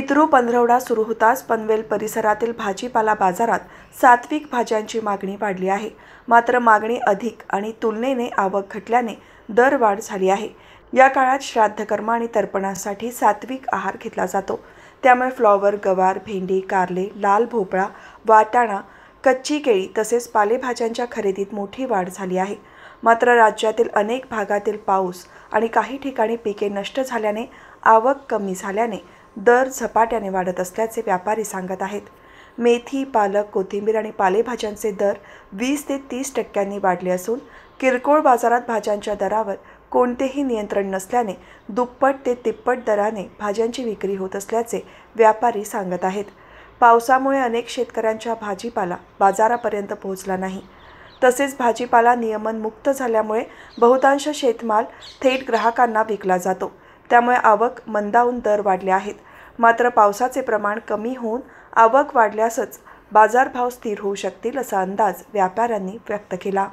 पितृ पंधरवडा सुरू होताच पनवेल परिसरातील भाजीपाला बाजारात सात्विक भाज्यांची मागणी वाढली आहे. मात्र मागणी अधिक आणि तुलनेने आवक घटल्याने दरवाढ झाली आहे. या काळात श्राद्धकर्म आणि तर्पणासाठी सात्विक आहार घेतला जातो. त्यामुळे फ्लॉवर, गवार, भेंडी, कारले, लाल भोपळा, वाटाणा, कच्ची केळी तसेच पालेभाज्यांच्या खरेदीत मोठी वाढ झाली आहे. मात्र राज्यातील अनेक भागातील पाऊस आणि काही ठिकाणी पिके नष्ट झाल्याने आवक कमी झाल्याने दर झपाट्याने वाढत असल्याचे व्यापारी सांगत आहेत. मेथी, पालक, कोथिंबीर आणि पालेभाज्यांचे दर 20 ते 30% वाढले असून किरकोळ बाजारात भाज्यांच्या दरावर कोणतेही नियंत्रण नसल्याने दुप्पट ते तिप्पट दराने भाज्यांची विक्री होत असल्याचे व्यापारी सांगत आहेत. पावसामुळे अनेक शेतकऱ्यांच्या भाजीपाला बाजारापर्यंत पोहोचला नाही. तसेच भाजीपाला नियमनमुक्त झाल्यामुळे बहुतांश शेतमाल थेट ग्राहकांना विकला जातो. त्यामुळे आवक मंदावून दर वाढले आहेत. मात्र पावसाचे प्रमाण कमी होऊन आवक वाढल्यासच बाजारभाव स्थिर होऊ शकतील असा अंदाज व्यापाऱ्यांनी व्यक्त केला.